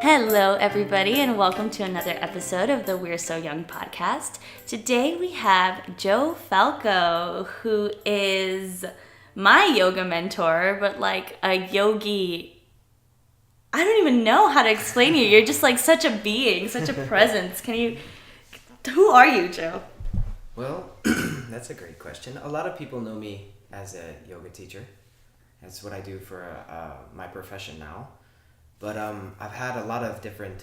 Hello, everybody, and welcome to another episode of the We're So Young podcast. Today we have Joe Falco, who is my yoga mentor, but like a yogi. I don't even know how to explain you. You're just like such a being, such a presence. Who are you, Joe? Well, that's a great question. A lot of people know me as a yoga teacher. That's what I do for my profession now. But I've had a lot of different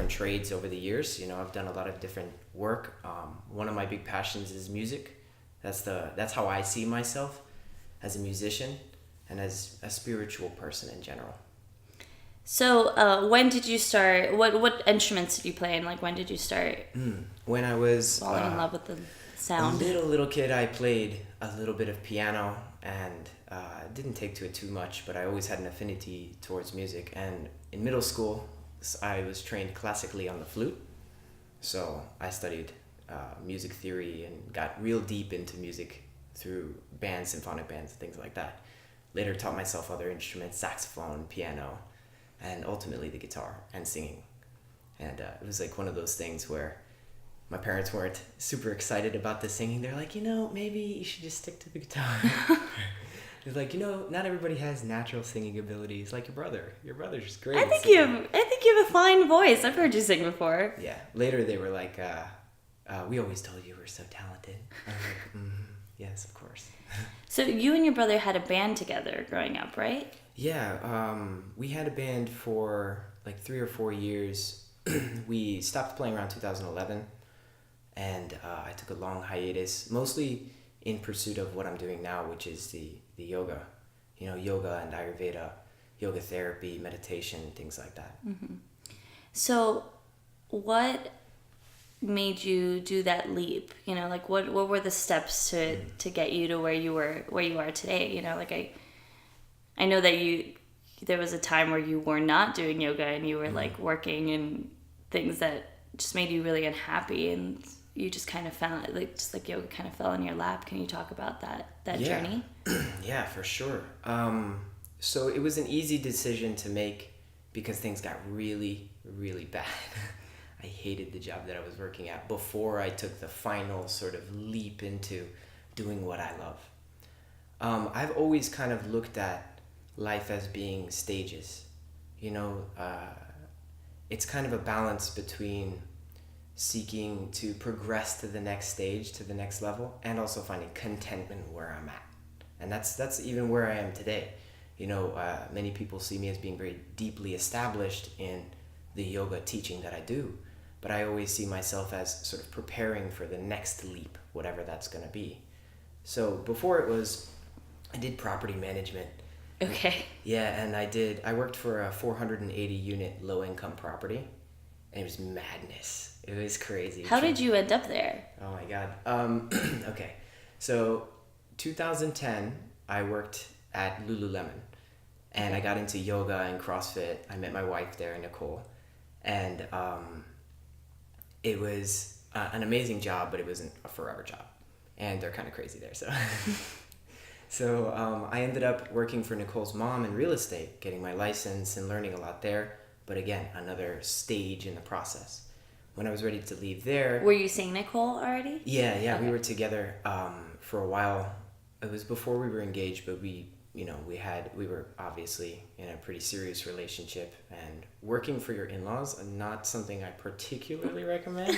trades over the years. You know, I've done a lot of different work. One of my big passions is music. That's how I see myself, as a musician and as a spiritual person in general. So, when did you start? What instruments did you play, and like when did you start? When I was falling in love with the sound. A little kid, I played a little bit of piano, and didn't take to it too much, but I always had an affinity towards music. And in middle school, I was trained classically on the flute, so I studied music theory and got real deep into music through bands, symphonic bands, things like that. Later taught myself other instruments, saxophone, piano, and ultimately the guitar and singing. And it was like one of those things where my parents weren't super excited about the singing. They're like, maybe you should just stick to the guitar. They're like, not everybody has natural singing abilities like your brother. Your brother's just great. I think you have a fine voice. I've heard you sing before. Yeah. Later they were like, we always told you we're so talented. I was like, yes, of course. So you and your brother had a band together growing up, right? Yeah. We had a band for like 3 or 4 years. We stopped playing around 2011. And I took a long hiatus, mostly in pursuit of what I'm doing now, which is the yoga. Yoga and Ayurveda, yoga therapy, meditation, things like that. Mm-hmm. So what made you do that leap? What were the steps to get you to where you are today? I know that there was a time where you were not doing yoga and you were like working and things that just made you really unhappy, and you just kind of found just like yoga kind of fell in your lap. Can you talk about that journey? Yeah, for sure. So it was an easy decision to make because things got really, really bad. I hated the job that I was working at before I took the final sort of leap into doing what I love. I've always kind of looked at life as being stages. It's kind of a balance between seeking to progress to the next stage, to the next level, and also finding contentment where I'm at. And that's even where I am today. Many people see me as being very deeply established in the yoga teaching that I do, but I always see myself as sort of preparing for the next leap, whatever that's going to be. So before I did property management. Okay. Yeah, and I worked for a 480 unit low income property, and it was madness. It was crazy. How did you end up there? Oh my God. Okay. So 2010, I worked at Lululemon, and I got into yoga and CrossFit. I met my wife there, Nicole, and it was an amazing job, but it wasn't a forever job, and they're kind of crazy there. So I ended up working for Nicole's mom in real estate, getting my license and learning a lot there. But again, another stage in the process. When I was ready to leave there... Were you seeing Nicole already? Yeah, okay. We were together for a while. It was before we were engaged, but we were obviously in a pretty serious relationship, and working for your in-laws, not something I particularly recommend,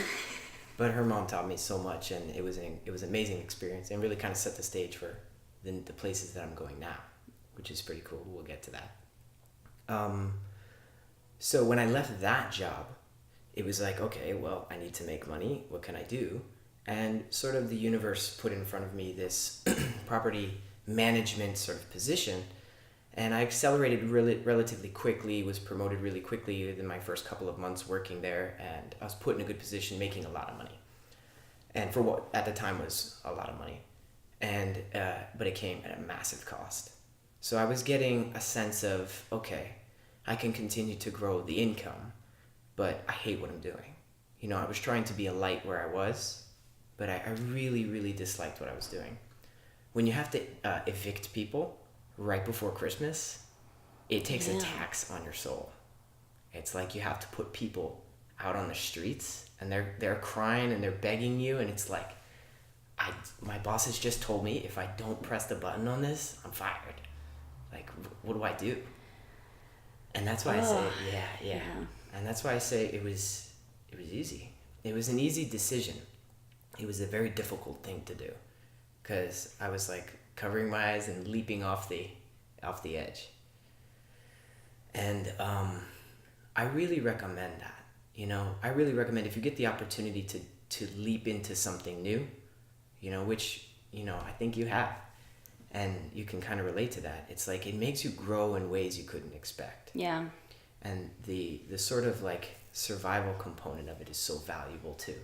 but her mom taught me so much, and it was an amazing experience, and really kind of set the stage for the places that I'm going now, which is pretty cool. We'll get to that. So when I left that job, it was like, okay, well, I need to make money. What can I do? And sort of the universe put in front of me this property management sort of position. And I accelerated relatively quickly, was promoted really quickly within my first couple of months working there. And I was put in a good position, making a lot of money. And for what at the time was a lot of money. And but it came at a massive cost. So I was getting a sense of, okay, I can continue to grow the income, but I hate what I'm doing. I was trying to be a light where I was, but I really, really disliked what I was doing. When you have to evict people right before Christmas, it takes a tax on your soul. It's like you have to put people out on the streets, and they're crying and they're begging you, and it's like, my boss has just told me if I don't press the button on this, I'm fired. Like, what do I do? And that's why I say, yeah. And that's why I say it was easy. It was an easy decision. It was a very difficult thing to do, because I was like covering my eyes and leaping off the edge. And I really recommend that. I really recommend, if you get the opportunity to leap into something new, which I think you have, and you can kind of relate to that. It's like it makes you grow in ways you couldn't expect. Yeah. And the sort of like survival component of it is so valuable too.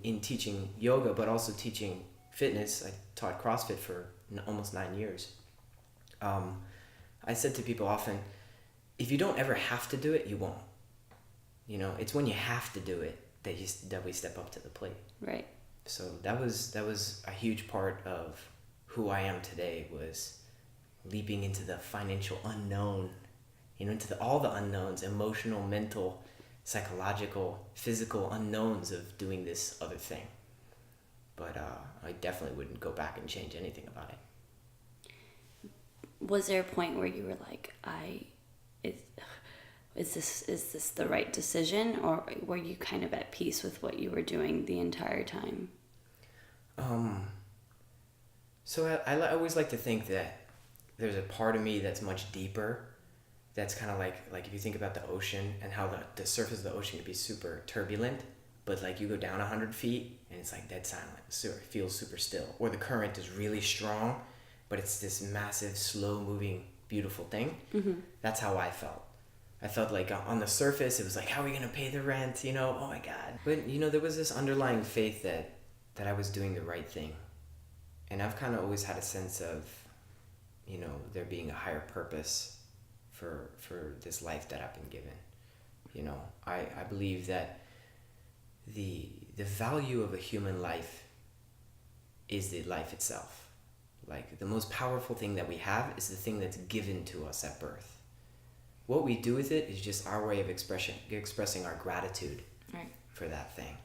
In teaching yoga, but also teaching fitness. I taught CrossFit for almost 9 years. I said to people often, if you don't ever have to do it, you won't. It's when you have to do it that we step up to the plate. Right. So that was a huge part of who I am today, was leaping into the financial unknown, into all the unknowns, emotional, mental, psychological, physical unknowns of doing this other thing. But I definitely wouldn't go back and change anything about it. Was there a point where you were like, is this the right decision, or were you kind of at peace with what you were doing the entire time? So I always like to think that there's a part of me that's much deeper. That's kind of like if you think about the ocean and how the surface of the ocean can be super turbulent, but like you go down 100 feet and it's like dead silent. So it feels super still. Or the current is really strong, but it's this massive, slow moving, beautiful thing. Mm-hmm. That's how I felt. I felt like on the surface, it was like, how are we going to pay the rent? Oh my God. But, there was this underlying faith that I was doing the right thing. And I've kind of always had a sense of, there being a higher purpose for this life that I've been given. I believe that the value of a human life is the life itself. Like, the most powerful thing that we have is the thing that's given to us at birth. What we do with it is just our way of expressing our gratitude for that thing.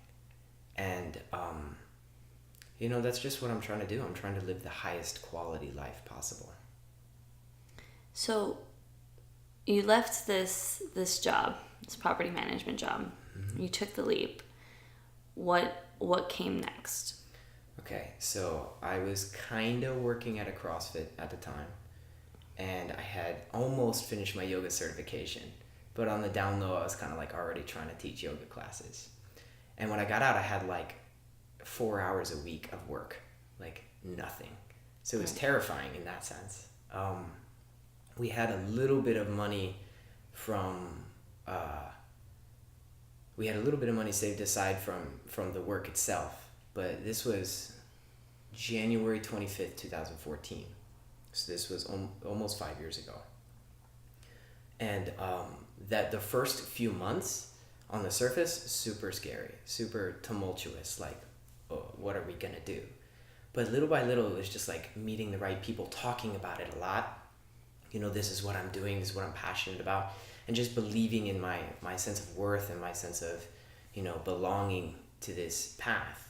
And, that's just what I'm trying to do. I'm trying to live the highest quality life possible. So you left this job, this property management job. Mm-hmm. You took the leap. What came next? Okay, so I was kind of working at a CrossFit at the time. And I had almost finished my yoga certification. But on the down low, I was kind of like already trying to teach yoga classes. And when I got out, I had like 4 hours a week of work. Like nothing. So it was terrifying in that sense. We had a little bit of money saved aside from the work itself. But this was January 25th, 2014. So this was almost 5 years ago. And that the first few months on the surface, super scary, super tumultuous, like, oh, what are we gonna do? But little by little, it was just like meeting the right people, talking about it a lot. This is what I'm doing, this is what I'm passionate about. And just believing in my sense of worth and my sense of, belonging to this path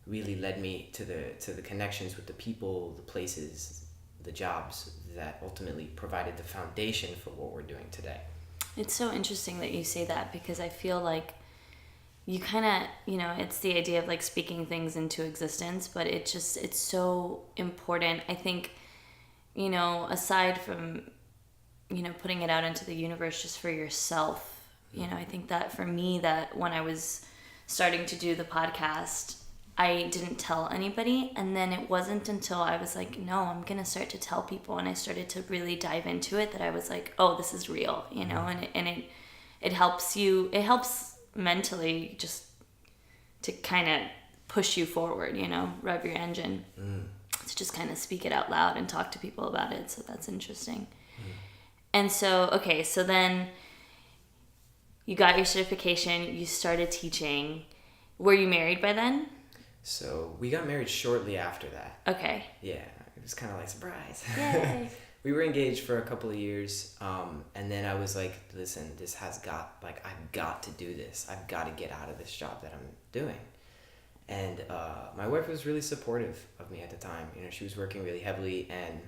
really led me to the connections with the people, the places, the jobs that ultimately provided the foundation for what we're doing today. It's so interesting that you say that, because I feel like you kind of, it's the idea of like speaking things into existence, but it's so important. I think, aside from, putting it out into the universe just for yourself, I think that for me, that when I was starting to do the podcast, I didn't tell anybody, and then it wasn't until I was like, no, I'm gonna start to tell people, and I started to really dive into it, that I was like, oh, this is real, and it helps you, it helps mentally just to kind of push you forward, rev your engine, to just kind of speak it out loud and talk to people about it. So that's interesting. And so, okay, so then you got your certification, you started teaching. Were you married by then? So we got married shortly after that. Okay. Yeah, it was kind of like surprise. Yay. we were engaged for a couple of years, and then I was like, listen, I've got to do this. I've got to get out of this job that I'm doing. And my wife was really supportive of me at the time. You know, she was working really heavily, and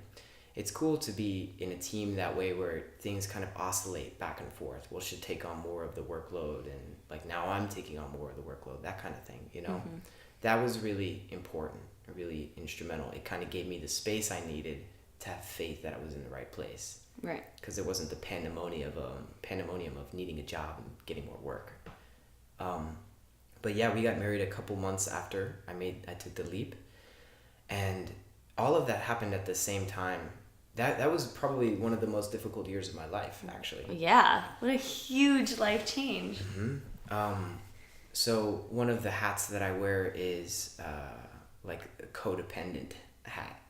it's cool to be in a team that way where things kind of oscillate back and forth. Well, she'll take on more of the workload, and like now I'm taking on more of the workload, that kind of thing, you know? Mm-hmm. That was really important, really instrumental. It kind of gave me the space I needed to have faith that I was in the right place. Right. Because it wasn't the pandemonium of needing a job and getting more work. But yeah, we got married a couple months after I took the leap, and all of that happened at the same time. That was probably one of the most difficult years of my life, actually. Yeah, what a huge life change. Mm-hmm. So one of the hats that I wear is like a codependent hat.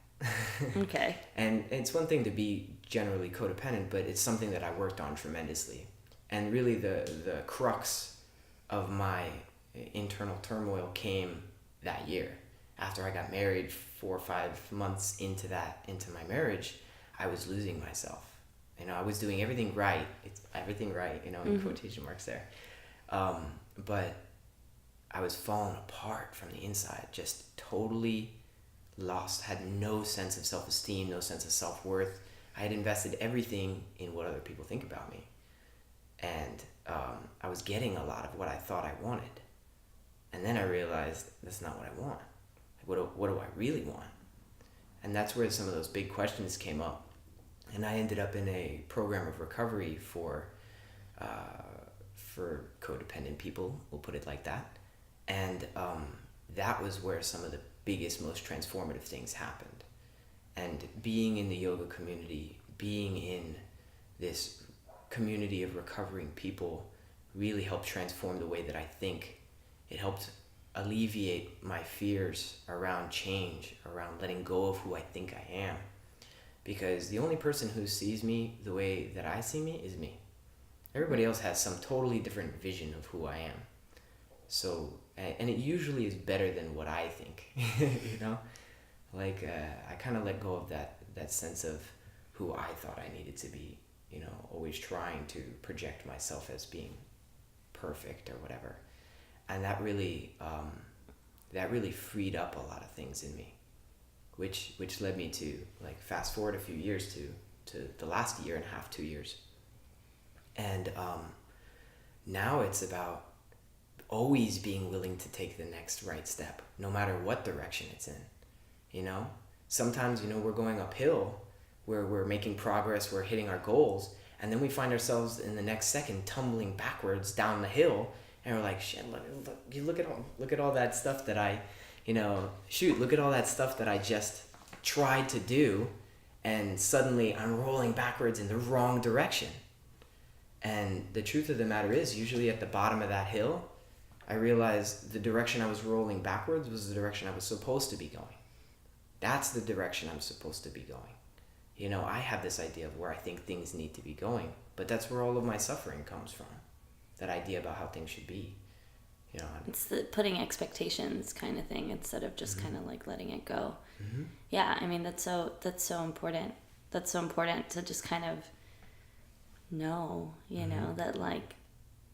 Okay. And it's one thing to be generally codependent, but it's something that I worked on tremendously. And really the crux of my internal turmoil came that year. After I got married, 4 or 5 months into my marriage, I was losing myself. You know, I was doing everything right. It's everything right, you know, in quotation marks there. But I was falling apart from the inside, just totally lost, had no sense of self-esteem, no sense of self-worth. I had invested everything in what other people think about me. And I was getting a lot of what I thought I wanted. And then I realized that's not what I want. What do I really want? And that's where some of those big questions came up. And I ended up in a program of recovery for codependent people, we'll put it like that. And that was where some of the biggest, most transformative things happened. And being in the yoga community, being in this community of recovering people really helped transform the way that I think. It helped alleviate my fears around change, around letting go of who I think I am. Because the only person who sees me the way that I see me is me. Everybody else has some totally different vision of who I am. So, and it usually is better than what I think, you know? Like, I kind of let go of that sense of who I thought I needed to be, you know, always trying to project myself as being perfect or whatever. And that really freed up a lot of things in me, which led me to, like, fast forward a few years to the last year and a half, 2 years. And now it's about always being willing to take the next right step, no matter what direction it's in, you know? Sometimes, you know, we're going uphill, where we're making progress, we're hitting our goals, and then we find ourselves in the next second tumbling backwards down the hill. And we're like, shit, look at all that stuff that I, you know, look at all that stuff that I just tried to do, and suddenly I'm rolling backwards in the wrong direction. And the truth of the matter is, usually at the bottom of that hill, I realized the direction I was rolling backwards was the direction I was supposed to be going. That's the direction I'm supposed to be going. You know, I have this idea of where I think things need to be going, but that's where all of my suffering comes from. That idea about how things should be, you know. It's the putting expectations kind of thing instead of just kind of like letting it go. Mm-hmm. Yeah, I mean that's so important. That's so important to just kind of know, you know, that like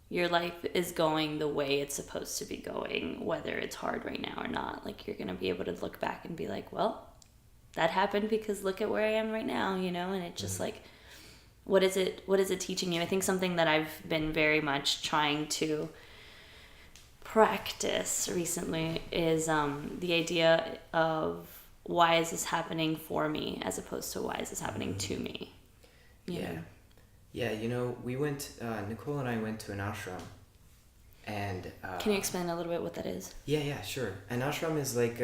your life is going the way it's supposed to be going, whether it's hard right now or not. Like you're gonna be able to look back and be like, well, that happened because look at where I am right now, you know. And it just like, what is it teaching you? I think something that I've been very much trying to practice recently is the idea of why is this happening for me as opposed to why is this happening to me? You know? Yeah, you know, we went, Nicole and I went to an ashram, and... Can you explain a little bit what that is? Yeah, sure. An ashram is like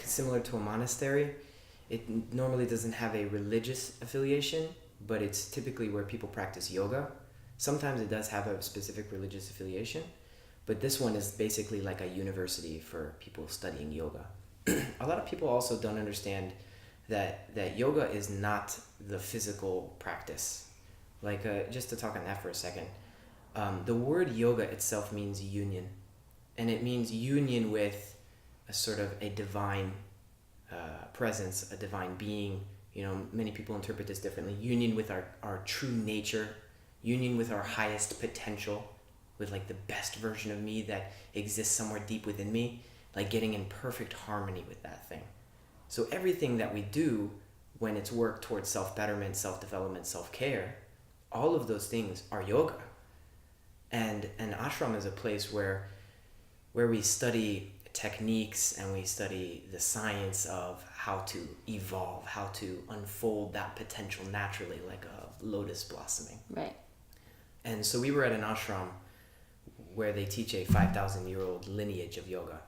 similar to a monastery. It normally doesn't have a religious affiliation, but it's typically where people practice yoga. Sometimes it does have a specific religious affiliation, but this one is basically like a university for people studying yoga. A lot of people also don't understand that yoga is not the physical practice. Like, just to talk on that for a second, the word yoga itself means union, and it means union with a sort of a divine presence, a divine being You know, many people interpret this differently. Union with our true nature, union with our highest potential, with like the best version of me that exists somewhere deep within me, like getting in perfect harmony with that thing. So everything that we do when it's work towards self-betterment, self-development, self-care, all of those things are yoga. And an ashram is a place where we study techniques and we study the science of how to evolve, how to unfold that potential naturally, like a lotus blossoming. Right. And so we were at an ashram where they teach a 5,000-year-old lineage of yoga.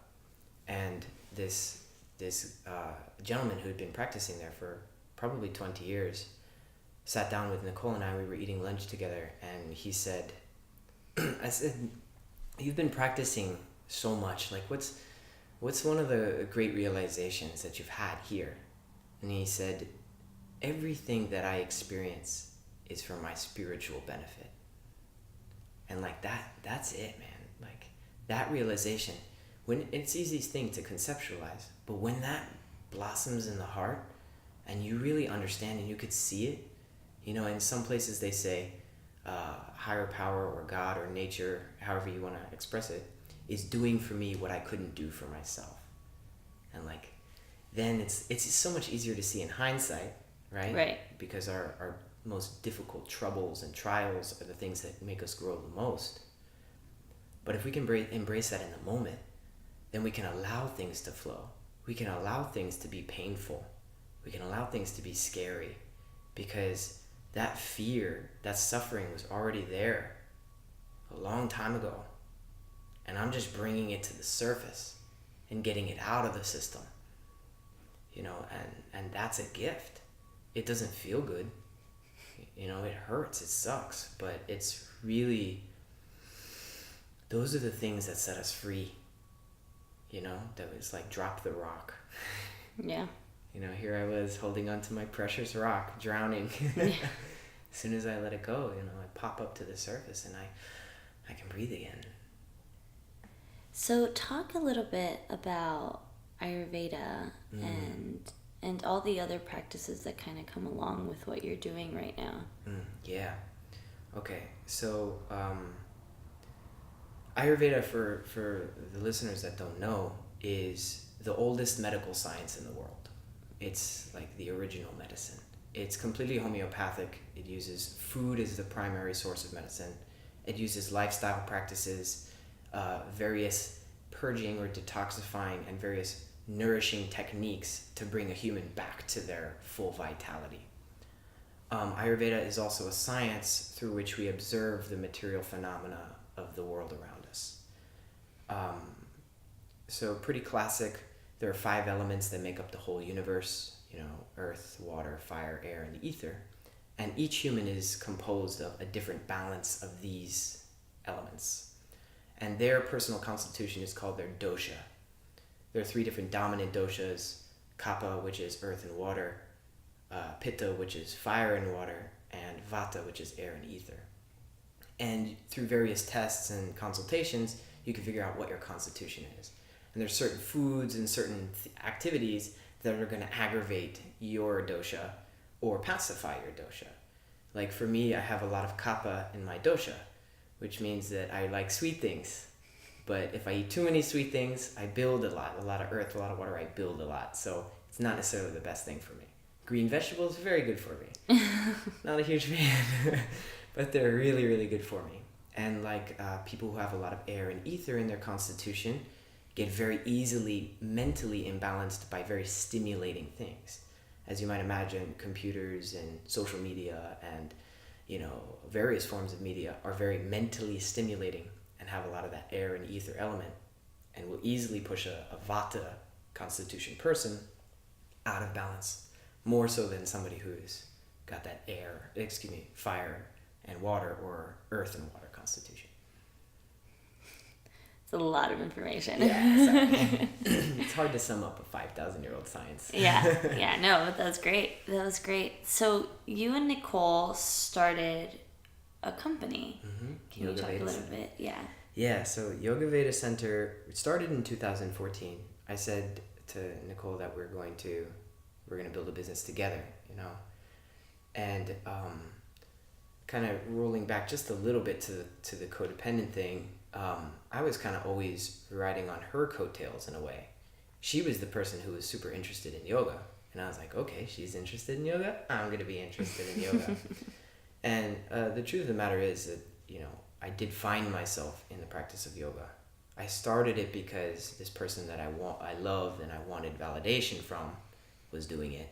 And this gentleman who had been practicing there for probably 20 years sat down with Nicole and I. We were eating lunch together, and he said, I said, you've been practicing so much. Like, what's one of the great realizations that you've had here? And he said, everything that I experience is for my spiritual benefit. And like that's it, man. Like that realization, when it's the easiest thing to conceptualize, but when that blossoms in the heart and you really understand and you could see it, you know, in some places they say higher power or God or nature, however you want to express it, is doing for me what I couldn't do for myself. And like, then it's so much easier to see in hindsight, right? Right. Because our most difficult troubles and trials are the things that make us grow the most. But if we can embrace that in the moment, then we can allow things to flow. We can allow things to be painful. We can allow things to be scary, because that fear, that suffering was already there a long time ago. And I'm just bringing it to the surface and getting it out of the system. You know, and that's a gift. It doesn't feel good. You know, it hurts, it sucks, but it's really, those are the things that set us free. You know, that was like drop the rock. Yeah. You know, here I was holding onto my precious rock, drowning. Yeah. As soon as I let it go, you know, I pop up to the surface and I can breathe again. So talk a little bit about Ayurveda and all the other practices that kind of come along with what you're doing right now. Yeah. Okay. So Ayurveda, for the listeners that don't know, is the oldest medical science in the world. It's like the original medicine. It's completely homeopathic. It uses food as the primary source of medicine. It uses lifestyle practices, various purging or detoxifying, and various nourishing techniques to bring a human back to their full vitality. Ayurveda is also a science through which we observe the material phenomena of the world around us. So pretty classic. There are 5 elements that make up the whole universe, you know, earth, water, fire, air, and ether. And each human is composed of a different balance of these elements. And their personal constitution is called their dosha. There are 3 different dominant doshas: kapha, which is earth and water, pitta, which is fire and water, and vata, which is air and ether. And through various tests and consultations, you can figure out what your constitution is. And there's certain foods and certain activities that are going to aggravate your dosha or pacify your dosha. Like for me, I have a lot of kapha in my dosha, which means that I like sweet things. But if I eat too many sweet things, I build a lot of earth, a lot of water, I build a lot. So it's not necessarily the best thing for me. Green vegetables, very good for me. Not a huge fan, but they're really, really good for me. And like people who have a lot of air and ether in their constitution get very easily mentally imbalanced by very stimulating things. As you might imagine, computers and social media and, you know, various forms of media are very mentally stimulating and have a lot of that air and ether element, and will easily push a vata constitution person out of balance, more so than somebody who's got that fire and water or earth and water constitution. It's a lot of information. Yeah, sorry. It's hard to sum up a 5,000-year-old science. Yeah, no, that was great. That was great. So you and Nicole started a company. Mm-hmm. Can you talk a little bit? Yeah. Yeah, so Yoga Veda Center started in 2014. I said to Nicole that we're going to We're going to build a business together, you know. And kind of rolling back just a little bit to the codependent thing, I was kind of always riding on her coattails in a way. She was the person who was super interested in yoga. And I was like, okay, she's interested in yoga, I'm going to be interested in yoga. And the truth of the matter is that, you know, I did find myself in the practice of yoga. I started it because this person that I loved and I wanted validation from was doing it.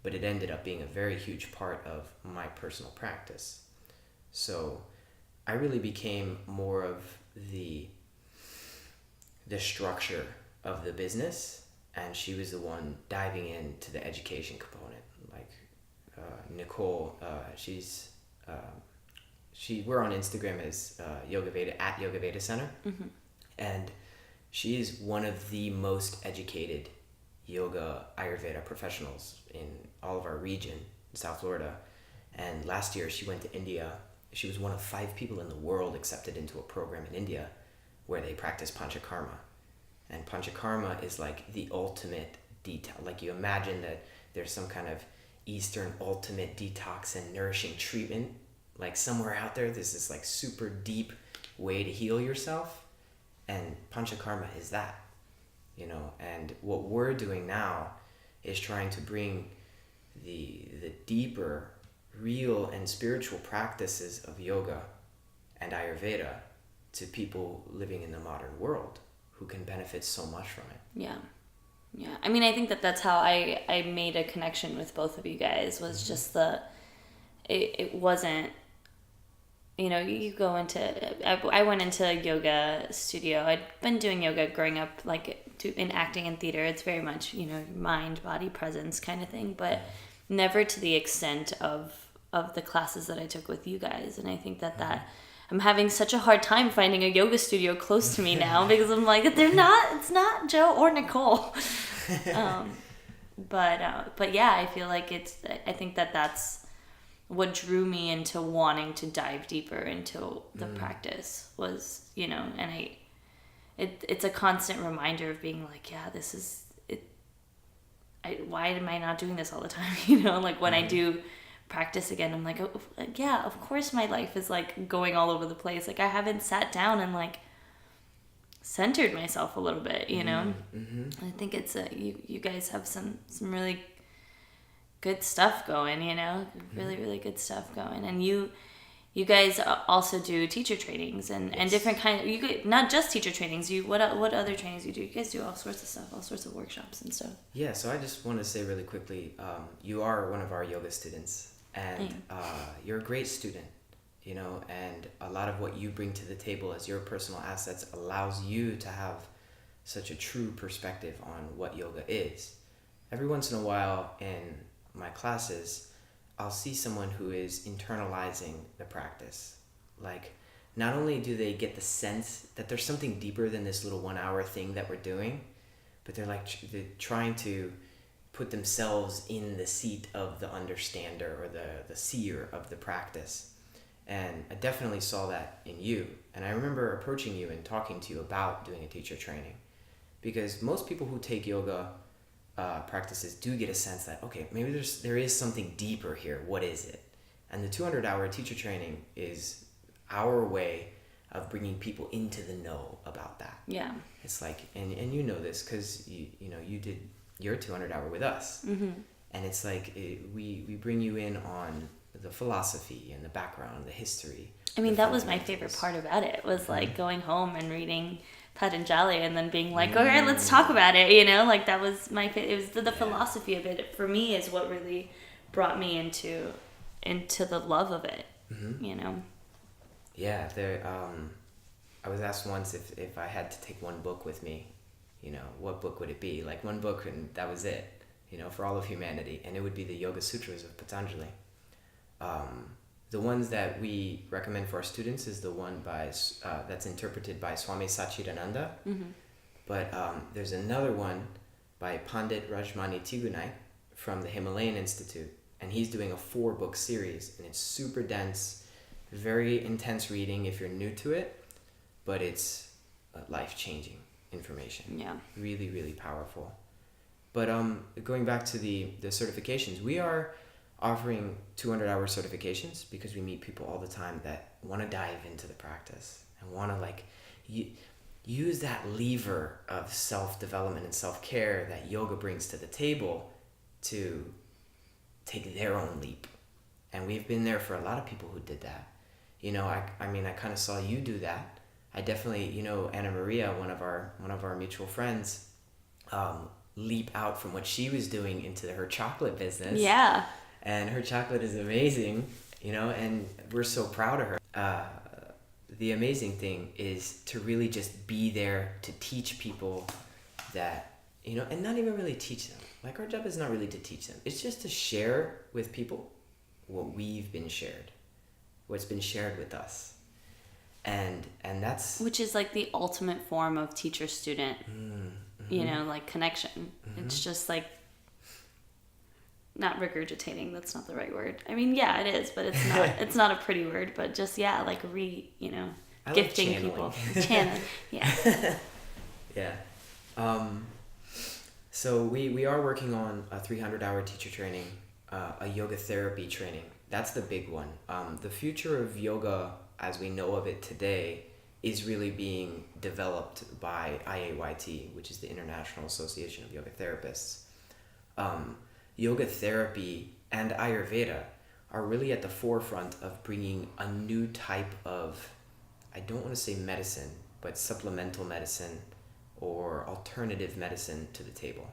But it ended up being a very huge part of my personal practice. So I really became more of the structure of the business, and she was the one diving into the education component. Like Nicole, we're on Instagram as Yoga Veda, at Yoga Veda Center, and she is one of the most educated yoga Ayurveda professionals in all of our region, South Florida. And last year she went to India. She was one of 5 people in the world accepted into a program in India where they practice panchakarma. And panchakarma is like the ultimate detox. Like, you imagine that there's some kind of Eastern ultimate detox and nourishing treatment, like somewhere out there, there's this like super deep way to heal yourself. And panchakarma is that, you know. And what we're doing now is trying to bring the deeper, real and spiritual practices of yoga and Ayurveda to people living in the modern world who can benefit so much from it. Yeah. I mean, I think that's how I made a connection with both of you guys, was just it wasn't, you know, you go into, I went into a yoga studio. I'd been doing yoga growing up, like in acting and theater. It's very much, you know, mind, body, presence kind of thing, but never to the extent of the classes that I took with you guys. And I think that I'm having such a hard time finding a yoga studio close to me now because I'm like, it's not Joe or Nicole. But yeah, I feel like I think that's what drew me into wanting to dive deeper into the practice was, you know, and it's a constant reminder of being like, yeah, this is it. Why am I not doing this all the time? You know, like when I do practice again, I'm like, oh, yeah, of course my life is like going all over the place. Like I haven't sat down and like centered myself a little bit, you know. I think it's you guys have some really good stuff going, you know, really good stuff going. And you guys also do teacher trainings and different kind of, not just teacher trainings, what other trainings you do? You guys do all sorts of stuff, all sorts of workshops and stuff. Yeah, so I just want to say really quickly, you are one of our yoga students, and you're a great student, you know, and a lot of what you bring to the table as your personal assets allows you to have such a true perspective on what yoga is. Every once in a while in my classes, I'll see someone who is internalizing the practice. Like, not only do they get the sense that there's something deeper than this little 1 hour thing that we're doing, but they're trying to put themselves in the seat of the understander or the seer of the practice. And I definitely saw that in you. And I remember approaching you and talking to you about doing a teacher training, because most people who take yoga practices do get a sense that, okay, maybe there is something deeper here. What is it? And the 200-hour teacher training is our way of bringing people into the know about that. Yeah. It's like, and you know this because you did your 200-hour with us. And it's like we bring you in on the philosophy and the background, the history. I mean, that was my favorite part about it, was like going home and reading Patanjali and then being like, okay, let's talk about it, you know. Like that was my favorite. It was the philosophy of it for me is what really brought me into the love of it, you know. Yeah, I was asked once if I had to take one book with me, you know, what book would it be? Like one book and that was it, you know, for all of humanity. And it would be the Yoga Sutras of Patanjali. The ones that we recommend for our students is the one that's interpreted by Swami Satchidananda. But there's another one by Pandit Rajmani Tigunai from the Himalayan Institute. And he's doing a 4-book series. And it's super dense, very intense reading if you're new to it. But it's life-changing information. Yeah. Really, really powerful. But going back to the certifications, we are offering 200-hour certifications because we meet people all the time that want to dive into the practice and want to like use that lever of self-development and self-care that yoga brings to the table to take their own leap. And we've been there for a lot of people who did that. You know, I mean, I kind of saw you do that. I definitely, you know, Anna Maria, one of our mutual friends, leap out from what she was doing into her chocolate business. Yeah. And her chocolate is amazing, you know, and we're so proud of her. The amazing thing is to really just be there to teach people that, you know, and not even really teach them. Like, our job is not really to teach them. It's just to share with people what we've been shared, what's been shared with us. And that's... Which is like the ultimate form of teacher-student, you know, like connection. It's just like, not regurgitating, that's not the right word. I mean, yeah, it is, but it's not. It's not a pretty word, but just, yeah, like you know, I gifting like people. Channeling, yeah. Yeah. So we are working on a 300-hour teacher training, a yoga therapy training. That's the big one. The future of yoga, as we know of it today, is really being developed by IAYT, which is the International Association of Yoga Therapists. Yoga therapy and Ayurveda are really at the forefront of bringing a new type of, I don't want to say medicine, but supplemental medicine or alternative medicine to the table.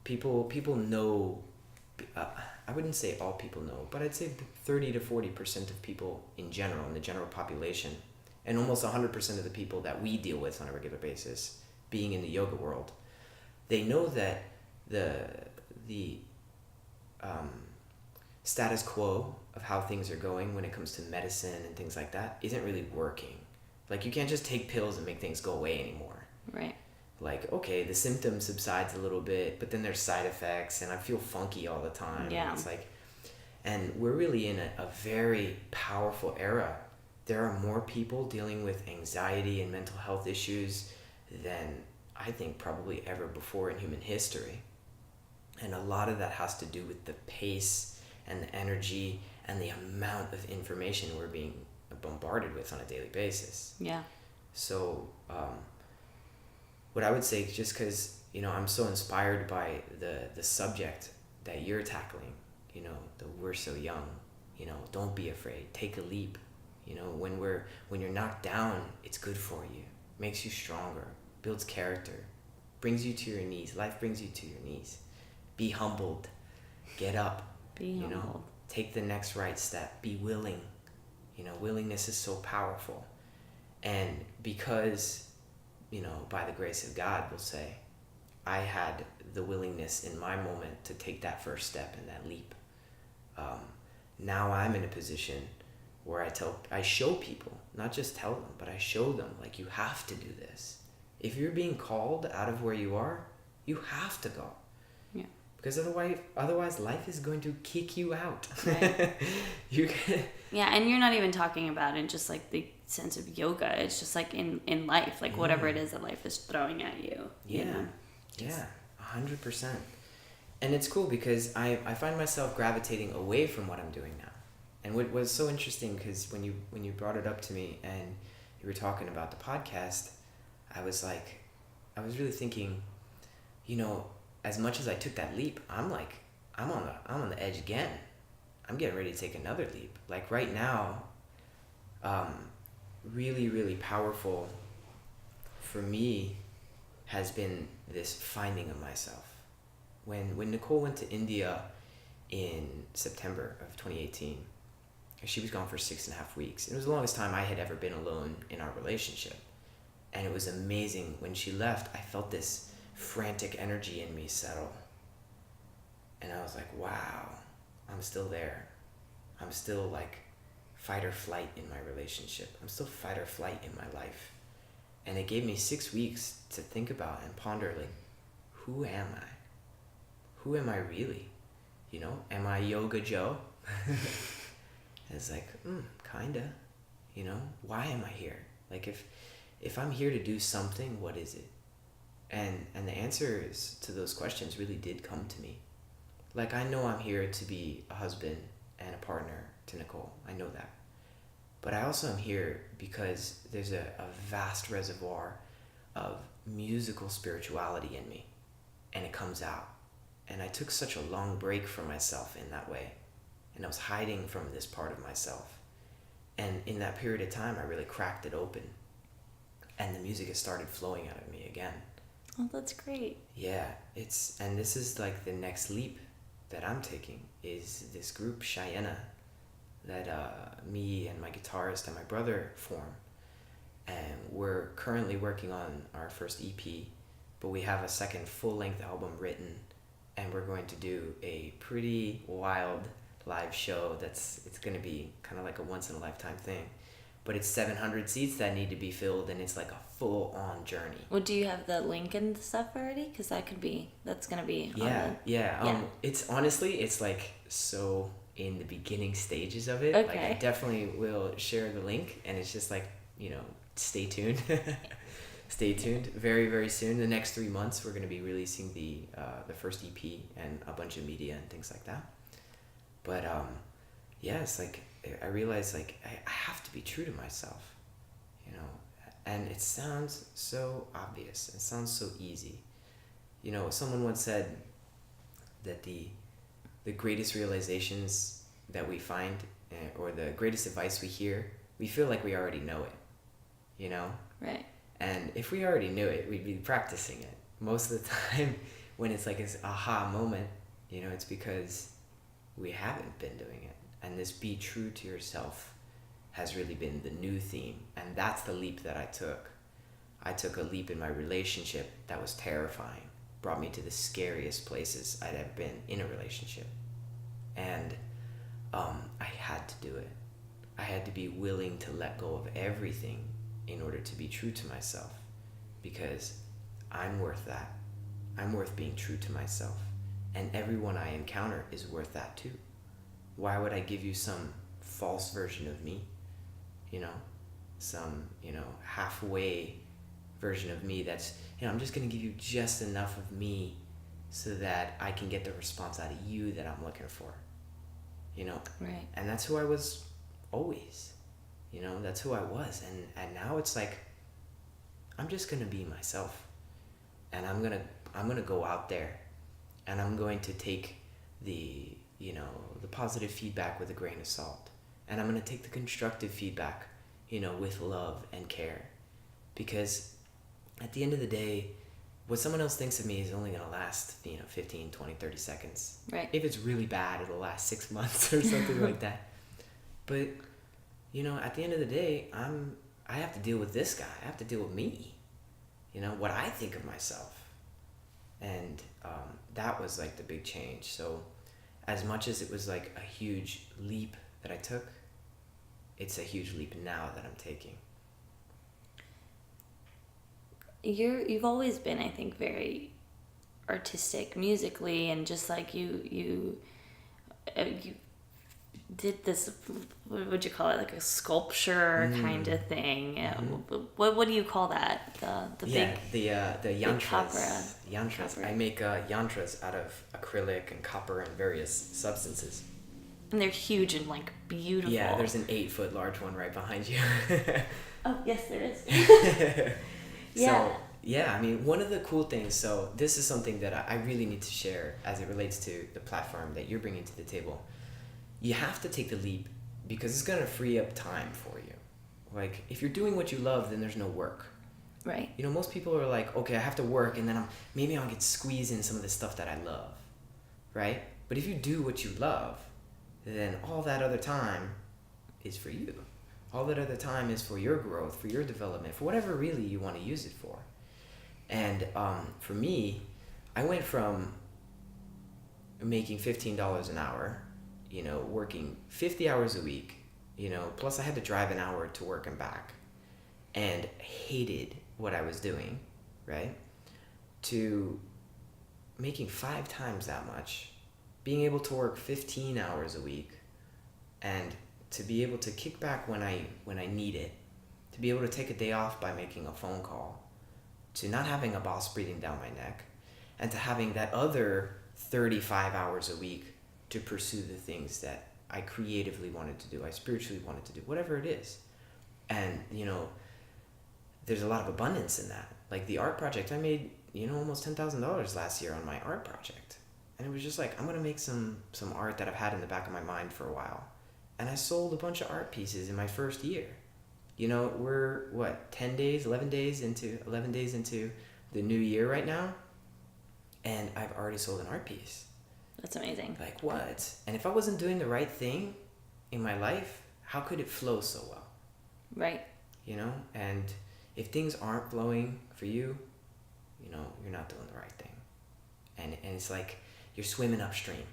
People know, I wouldn't say all people know, but I'd say 30 to 40% of people in general, in the general population, and almost 100% of the people that we deal with on a regular basis, being in the yoga world, they know that the status quo of how things are going when it comes to medicine and things like that isn't really working. Like, you can't just take pills and make things go away anymore. Right. Like, okay, the symptom subsides a little bit, but then there's side effects and I feel funky all the time. Yeah. And it's like, and we're really in a very powerful era. There are more people dealing with anxiety and mental health issues than I think probably ever before in human history. And a lot of that has to do with the pace and the energy and the amount of information we're being bombarded with on a daily basis. Yeah. So what I would say, just because, you know, I'm so inspired by the subject that you're tackling, you know, the we're so young, you know, don't be afraid, take a leap. You know, when you're knocked down, it's good for you, makes you stronger, builds character, brings you to your knees. Life brings you to your knees. Be humbled, get up, you know, take the next right step, be willing. You know, willingness is so powerful. And because, you know, by the grace of God, we'll say, I had the willingness in my moment to take that first step and that leap. Now I'm in a position where I show people, not just tell them, but I show them, like, you have to do this. If you're being called out of where you are, you have to go. Yeah. Because otherwise life is going to kick you out. Right. Yeah, and you're not even talking about in just like the sense of yoga. It's just like in life, like whatever it is that life is throwing at you. Yeah. You know? Yeah, 100%. And it's cool because I find myself gravitating away from what I'm doing now. And what was so interesting, because when you brought it up to me and you were talking about the podcast, I was really thinking, you know, as much as I took that leap, I'm on the edge again. I'm getting ready to take another leap. Like right now, really, really powerful for me has been this finding of myself. When Nicole went to India in September of 2018, she was gone for 6.5 weeks. It was the longest time I had ever been alone in our relationship. And it was amazing. When she left, I felt this frantic energy in me settle. And I was like, wow, I'm still there. I'm still like fight or flight in my relationship. I'm still fight or flight in my life. And it gave me 6 weeks to think about and ponder, like, who am I? Who am I really? You know, am I Yoga Joe? It's like, kinda, you know, why am I here? Like, if I'm here to do something, what is it? And the answers to those questions really did come to me. Like, I know I'm here to be a husband and a partner to Nicole. I know that. But I also am here because there's a vast reservoir of musical spirituality in me, and it comes out. And I took such a long break from myself in that way, and I was hiding from this part of myself. And in that period of time, I really cracked it open, and the music has started flowing out of me again. Oh, that's great. Yeah, and this is like the next leap that I'm taking, is this group Cheyenne that me and my guitarist and my brother form. And we're currently working on our first EP, but we have a second full-length album written, and we're going to do a pretty wild live show it's going to be kind of like a once-in-a-lifetime thing. But it's 700 seats that need to be filled, and it's like a full-on journey. Well, do you have the link and stuff already? Because that's going to be Yeah. It's honestly, it's like so in the beginning stages of it. Okay. Like, I definitely will share the link, and it's just like, stay tuned. Stay tuned. Very, very soon, the next 3 months, we're going to be releasing the first EP and a bunch of media and things like that. But yeah, it's like I realized, like, I have to be true to myself, and it sounds so obvious. It sounds so easy. Someone once said that the greatest realizations that we find, or the greatest advice we hear, we feel like we already know it, Right. And if we already knew it, we'd be practicing it. Most of the time, when it's like this aha moment, it's because we haven't been doing it. And this be true to yourself has really been the new theme. And that's the leap that I took. I took a leap in my relationship that was terrifying. Brought me to the scariest places I'd ever been in a relationship. And I had to do it. I had to be willing to let go of everything in order to be true to myself. Because I'm worth that. I'm worth being true to myself. And everyone I encounter is worth that too. Why would I give you some false version of me? Some, halfway version of me that's, I'm just going to give you just enough of me so that I can get the response out of you that I'm looking for. Right. And that's who I was always. That's who I was. And now it's like, I'm just going to be myself. And I'm going to go out there, and I'm going to take the positive feedback with a grain of salt. And I'm going to take the constructive feedback, with love and care. Because at the end of the day, what someone else thinks of me is only going to last, 15, 20, 30 seconds. Right. If it's really bad, it'll last 6 months or something like that. But, at the end of the day, I have to deal with this guy. I have to deal with me. What I think of myself. And that was like the big change. So as much as it was like a huge leap that I took, it's a huge leap now that I'm taking. You've always been, I think, very artistic musically, and just like you did this, what would you call it, like a sculpture kind of thing. What do you call that? The yantras. Yantras. Copper. I make yantras out of acrylic and copper and various substances. And they're huge and like beautiful. Yeah, there's an 8-foot large one right behind you. Oh yes, there is. Yeah. So, yeah, I mean, one of the cool things, so this is something that I really need to share as it relates to the platform that you're bringing to the table. You have to take the leap because it's going to free up time for you. Like, if you're doing what you love, then there's no work. Right. Most people are like, okay, I have to work, and then maybe I'll get squeezed in some of the stuff that I love, right? But if you do what you love, then all that other time is for you. All that other time is for your growth, for your development, for whatever really you want to use it for. And for me, I went from making $15 an hour, working 50 hours a week, plus I had to drive an hour to work and back, and hated what I was doing, right? To making 5 times that much, being able to work 15 hours a week, and to be able to kick back when I need it, to be able to take a day off by making a phone call, to not having a boss breathing down my neck, and to having that other 35 hours a week to pursue the things that I creatively wanted to do, I spiritually wanted to do, whatever it is. And, you know, there's a lot of abundance in that. Like the art project, I made, you know, almost $10,000 last year on my art project. And it was just like, I'm going to make some art that I've had in the back of my mind for a while. And I sold a bunch of art pieces in my first year. You know, we're, 11 days into the new year right now. And I've already sold an art piece. That's amazing. Like what? And if I wasn't doing the right thing in my life, how could it flow so well? Right. You know, and if things aren't flowing for you, you know, you're not doing the right thing. And it's like you're swimming upstream.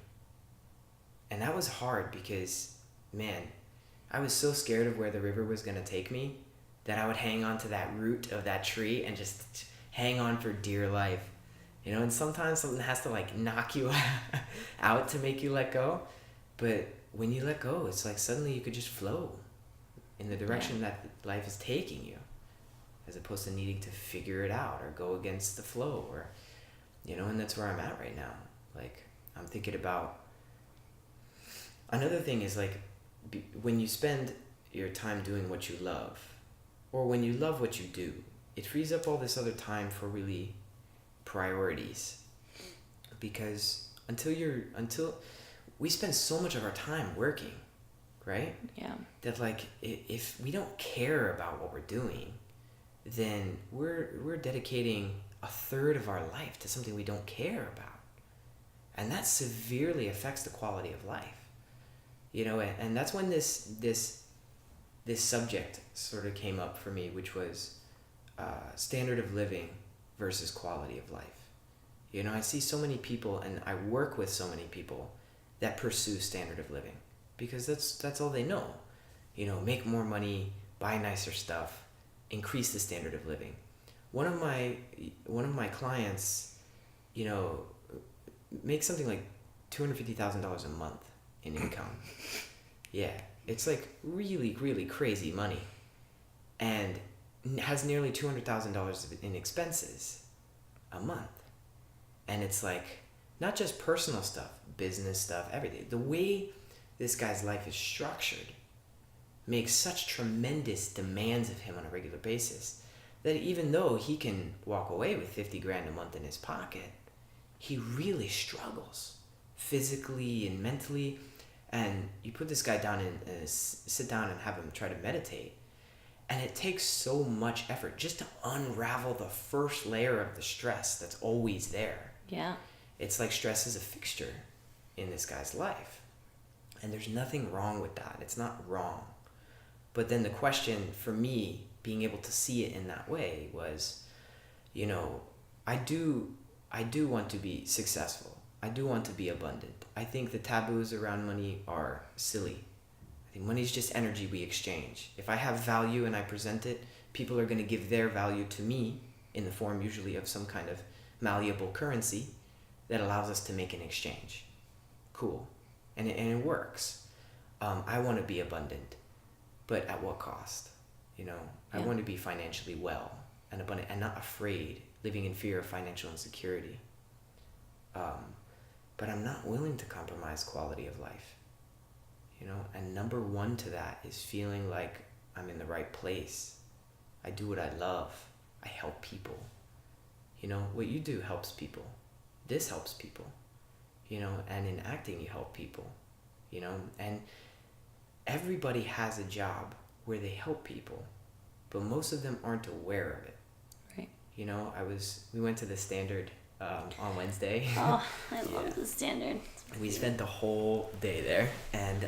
And that was hard because, man, I was so scared of where the river was going to take me that I would hang on to that root of that tree and just hang on for dear life. You know, and sometimes something has to like knock you out to make you let go. But when you let go, it's like suddenly you could just flow in the direction that life is taking you, as opposed to needing to figure it out or go against the flow, or, you know, and that's where I'm at right now. Like, I'm thinking about, another thing is like, when you spend your time doing what you love, or when you love what you do, it frees up all this other time for really priorities. Because until we spend so much of our time working, right? Yeah. That like, if we don't care about what we're doing, then we're dedicating a third of our life to something we don't care about. And that severely affects the quality of life. You know, and that's when this subject sort of came up for me, which was standard of living versus quality of life. You know, I see so many people, and I work with so many people that pursue standard of living because that's all they know. You know, make more money, buy nicer stuff, increase the standard of living. One of my clients, you know, makes something like $250,000 a month in income. Yeah, it's like really, really crazy money, and has nearly $200,000 in expenses a month. And it's like, not just personal stuff, business stuff, everything. The way this guy's life is structured makes such tremendous demands of him on a regular basis that even though he can walk away with 50 grand a month in his pocket, he really struggles physically and mentally. And you put this guy down and sit down and have him try to meditate, and it takes so much effort just to unravel the first layer of the stress that's always there. Yeah. It's like stress is a fixture in this guy's life. And there's nothing wrong with that. It's not wrong. But then the question for me, being able to see it in that way, was, you know, I do want to be successful. I do want to be abundant. I think the taboos around money are silly. I think money is just energy we exchange. If I have value and I present it, people are going to give their value to me in the form usually of some kind of malleable currency that allows us to make an exchange. Cool. And it works. I want to be abundant, but at what cost? You know, I want to be financially well and abundant and not afraid, living in fear of financial insecurity. But I'm not willing to compromise quality of life. You know, and number one to that is feeling like I'm in the right place. I do what I love. I help people. You know, what you do helps people. This helps people. You know, and in acting you help people. You know, and everybody has a job where they help people, but most of them aren't aware of it. Right. You know, we went to the Standard on Wednesday. Oh, I love the Standard. We spent the whole day there, and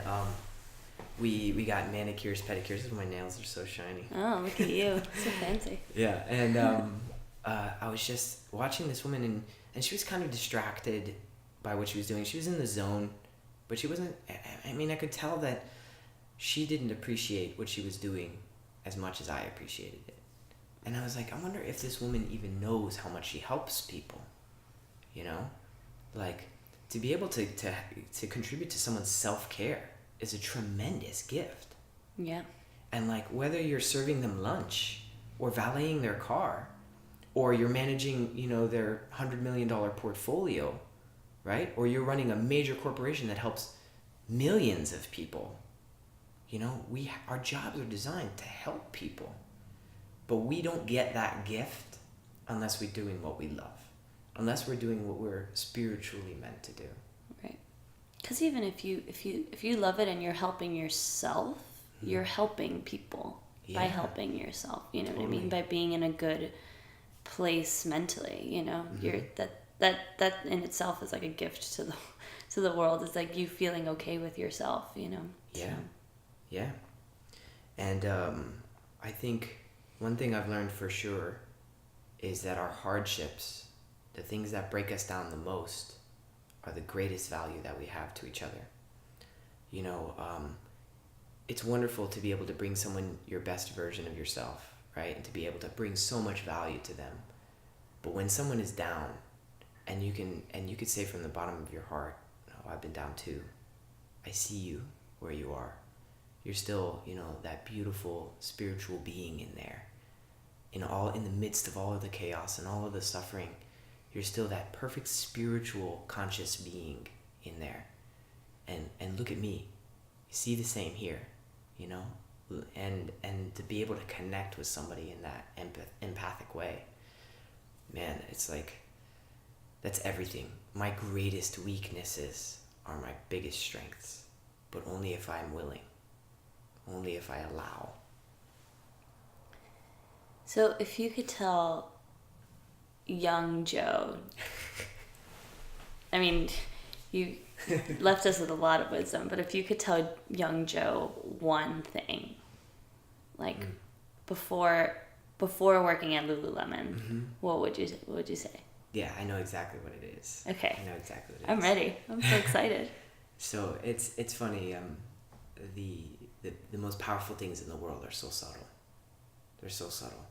we got manicures, pedicures. My nails are so shiny. Oh, look at you. So fancy. Yeah, and I was just watching this woman, and she was kind of distracted by what she was doing. She was in the zone, but she wasn't, I mean, I could tell that she didn't appreciate what she was doing as much as I appreciated it. And I was like, I wonder if this woman even knows how much she helps people, you know? Like, to be able to contribute to someone's self-care is a tremendous gift. Yeah. And like, whether you're serving them lunch or valeting their car or you're managing, you know, their $100 million portfolio, right? Or you're running a major corporation that helps millions of people. You know, our jobs are designed to help people, but we don't get that gift unless we're doing what we love, unless we're doing what we're spiritually meant to do. Right. Because even if you love it and you're helping yourself, you're helping people by helping yourself. You know what I mean? By being in a good place mentally. You know, you're that in itself is like a gift to the world. It's like you feeling okay with yourself. You know. Yeah. So. Yeah. And I think one thing I've learned for sure is that our hardships, the things that break us down the most, are the greatest value that we have to each other. You know, it's wonderful to be able to bring someone your best version of yourself, right? And to be able to bring so much value to them. But when someone is down, and you could say from the bottom of your heart, "Oh, I've been down too. I see you where you are. You're still, you know, that beautiful spiritual being in there. In the midst of all of the chaos and all of the suffering, you're still that perfect spiritual conscious being in there. And look at me. You see the same here, you know? And to be able to connect with somebody in that empathic way, man, it's like, that's everything. My greatest weaknesses are my biggest strengths, but only if I'm willing. Only if I allow. So if you could tell young Joe, I mean, you left us with a lot of wisdom, but if you could tell young Joe one thing, like before working at Lululemon, what would you say? Yeah, I know exactly what it is. Okay. I know exactly what it is. I'm ready. I'm so excited. So it's funny. The most powerful things in the world are so subtle. They're so subtle.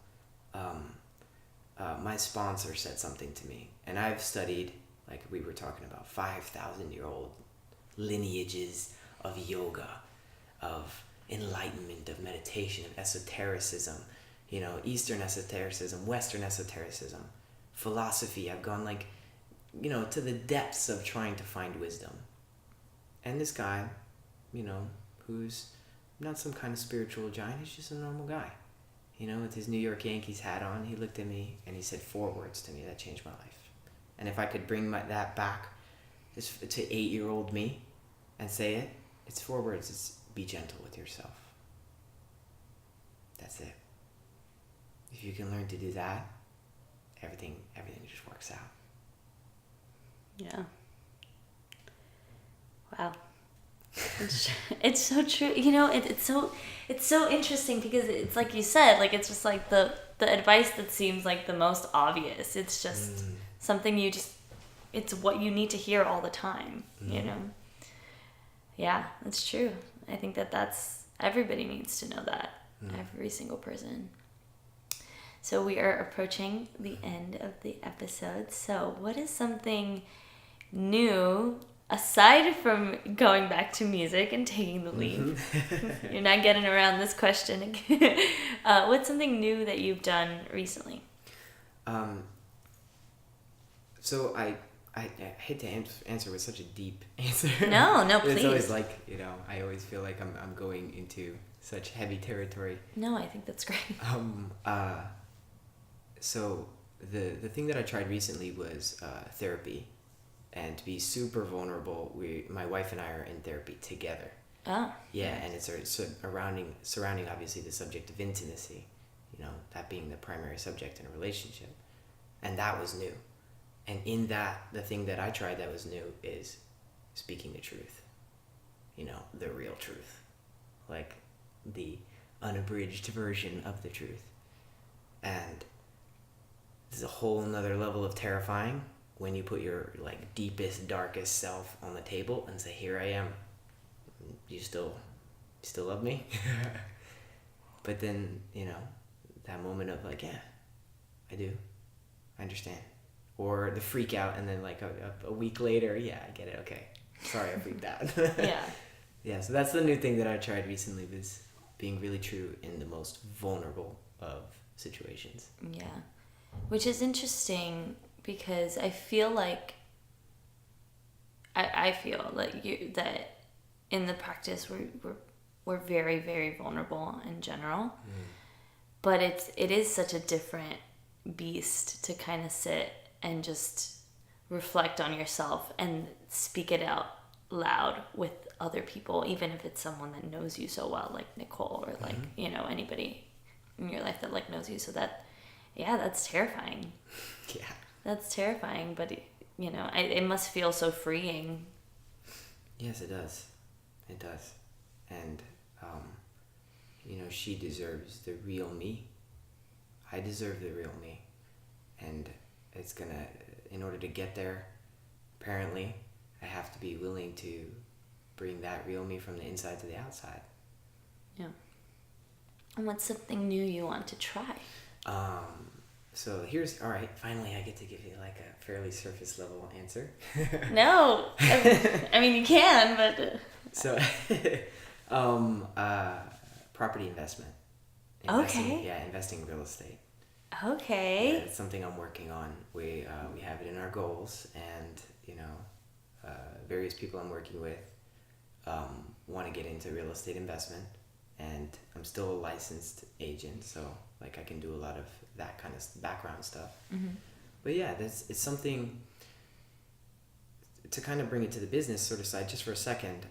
My sponsor said something to me, and I've studied, like we were talking about, 5,000-year-old lineages of yoga, of enlightenment, of meditation, of esotericism, you know, Eastern esotericism, Western esotericism, philosophy. I've gone, like, you know, to the depths of trying to find wisdom. And this guy, you know, who's not some kind of spiritual giant, he's just a normal guy. You know, with his New York Yankees hat on, he looked at me and he said 4 words to me that changed my life. And if I could bring that back to 8-year-old me and say it, it's 4 words. It's be gentle with yourself. That's it. If you can learn to do that, everything just works out. Yeah. Wow. It's so true. You know, it's so interesting because it's like you said, like it's just like the advice that seems like the most obvious. It's just something it's what you need to hear all the time, you know? Yeah, it's true. I think that's everybody needs to know that. Every single person. So we are approaching the end of the episode. So what is something new, aside from going back to music and taking the leap? You're not getting around this question. What's something new that you've done recently? So I hate to answer with such a deep answer. No, please. It's always like, you know, I always feel like I'm going into such heavy territory. No, I think that's great. So the thing that I tried recently was therapy, and to be super vulnerable. My wife and I are in therapy together. Oh. Yeah, and it's surrounding obviously the subject of intimacy, you know, that being the primary subject in a relationship, and that was new. And in that, the thing that I tried that was new is speaking the truth, you know, the real truth, like the unabridged version of the truth. And there's a whole nother level of terrifying when you put your like deepest, darkest self on the table and say, here I am. You still love me? But then, you know, that moment of like, yeah, I do. I understand. Or the freak out, and then like a week later, yeah, I get it. Okay. Sorry, I freaked out. Yeah. Yeah, so that's the new thing that I tried recently, was being really true in the most vulnerable of situations. Yeah. Which is interesting because I feel like I feel like that in the practice we're very, very vulnerable in general. But it is such a different beast to kind of sit and just reflect on yourself and speak it out loud with other people, even if it's someone that knows you so well, like Nicole, or like, you know, anybody in your life that like knows you. So that's terrifying. Yeah. That's terrifying, but you know, it must feel so freeing. Yes, it does. It does. And, you know, she deserves the real me. I deserve the real me. And it's gonna, in order to get there, apparently, I have to be willing to bring that real me from the inside to the outside. Yeah. And what's something new you want to try? So all right, finally I get to give you like a fairly surface level answer. No. I mean, you can, but... So, property investment. Okay. Yeah, investing in real estate. Okay. Yeah, it's something I'm working on. We have it in our goals, and, you know, various people I'm working with want to get into real estate investment, and I'm still a licensed agent, so like I can do a lot of that kind of background stuff. But yeah, it's something to kind of bring it to the business sort of side just for a second.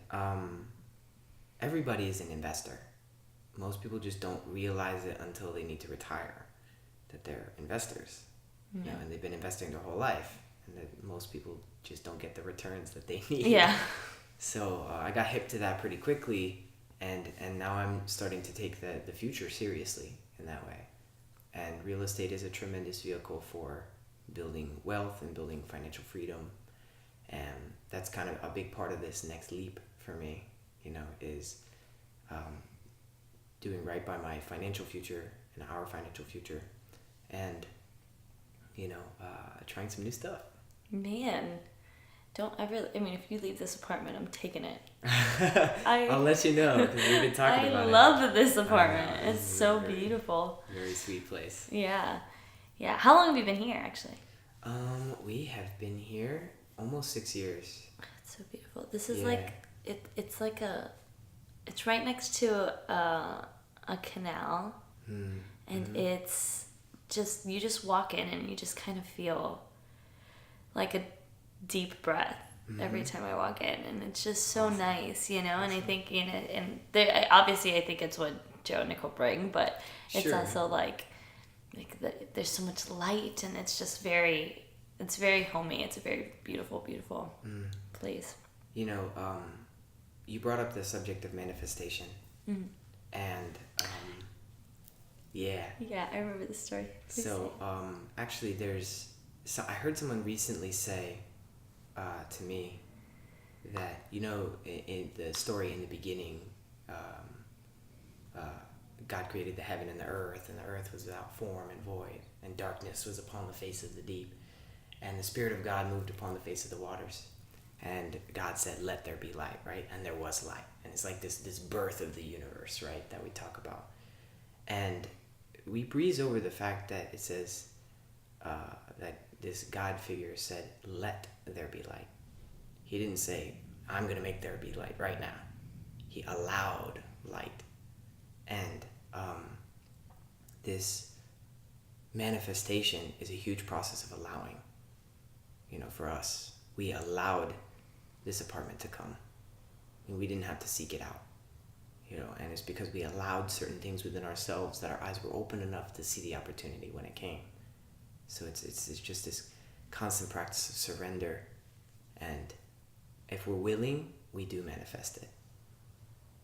Everybody is an investor. Most people just don't realize it until they need to retire, that they're investors. You know, and they've been investing their whole life, and that most people just don't get the returns that they need. Yeah. So I got hip to that pretty quickly, and now I'm starting to take the future seriously in that way. And real estate is a tremendous vehicle for building wealth and building financial freedom. And that's kind of a big part of this next leap for me, you know, is doing right by my financial future and our financial future, and, you know, trying some new stuff. Man, don't ever... I mean, if you leave this apartment, I'm taking it. I'll let you know, because we've been talking about it. I love this apartment. It's so beautiful. Very sweet place. Yeah. Yeah. How long have you been here, actually? We have been here almost 6 years. It's so beautiful. This is like... It's like a... It's right next to a canal. And it's just... You just walk in and you just kind of feel like a deep breath every time I walk in, and it's just so nice, you know. And I think, you know, and obviously I think it's what Joe and Nicole bring, but it's also like there's so much light, and it's just very homey. It's a very beautiful place. You know, you brought up the subject of manifestation, and yeah, I remember the story. So actually I heard someone recently say to me that, you know, in the story in the beginning, God created the heaven and the earth was without form and void, and darkness was upon the face of the deep, and the Spirit of God moved upon the face of the waters, and God said, "Let there be light," right? And there was light. And it's like this birth of the universe, right, that we talk about. And we breeze over the fact that it says that this God figure said, "Let there be light." He didn't say, "I'm going to make there be light right now." He allowed light. And this manifestation is a huge process of allowing. You know, for us, we allowed this apartment to come. And we didn't have to seek it out. You know, and it's because we allowed certain things within ourselves that our eyes were open enough to see the opportunity when it came. So it's just this constant practice of surrender, and if we're willing, we do manifest it.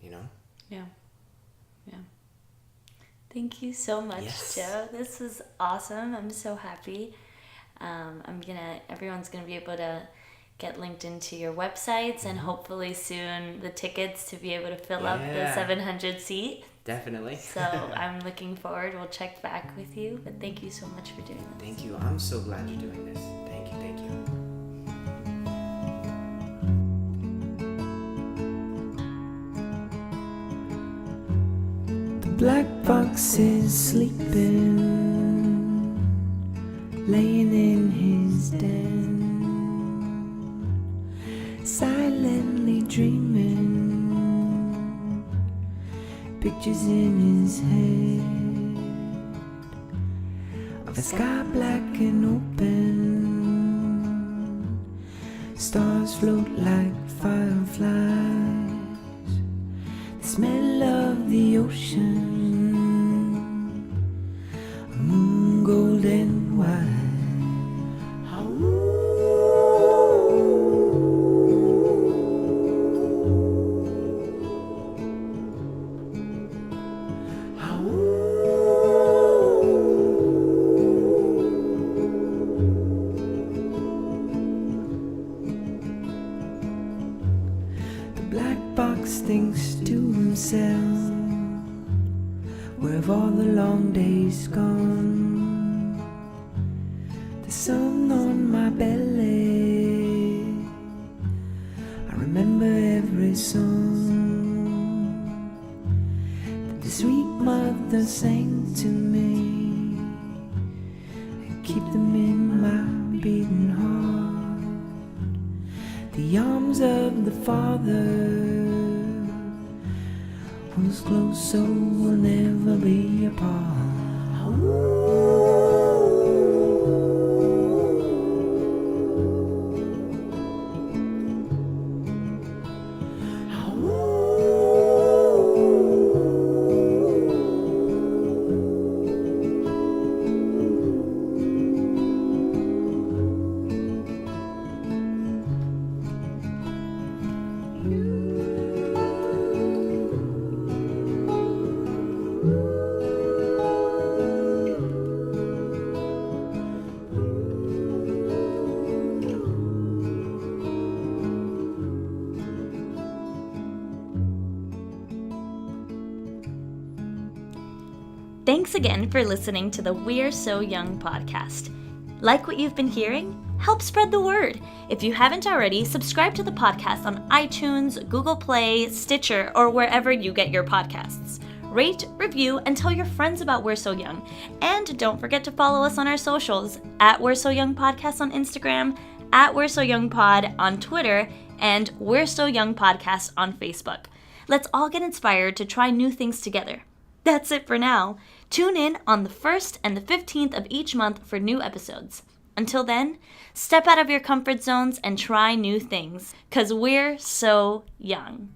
You know? Yeah. Thank you so much, yes. Joe. This was awesome. I'm so happy. Everyone's gonna be able to get linked into your websites, and hopefully soon the tickets to be able to fill up the 700 seat. Definitely. So I'm looking forward. We'll check back with you. But thank you so much for doing this. Thank you. I'm so glad you're doing this. Thank you. The black box is sleeping. laying in his den, silently dreaming, pictures in his head of a sky black and open, stars float like fireflies, the smell of the ocean, a moon golden white. Box thinks to himself, where have all the long days gone? The sun on my belly, I remember every song that the sweet mother sang to me, and keep them in my beating heart. The arms of the Father was close, so we'll never be apart. Thanks again for listening to the We're So Young podcast. Like what you've been hearing? Help spread the word. If you haven't already, subscribe to the podcast on iTunes, Google Play, Stitcher, or wherever you get your podcasts. Rate, review, and tell your friends about We're So Young. And don't forget to follow us on our socials, at We're So Young Podcast on Instagram, at We're So Young Pod on Twitter, and We're So Young Podcast on Facebook. Let's all get inspired to try new things together. That's it for now. Tune in on the 1st and the 15th of each month for new episodes. Until then, step out of your comfort zones and try new things, 'cause we're so young.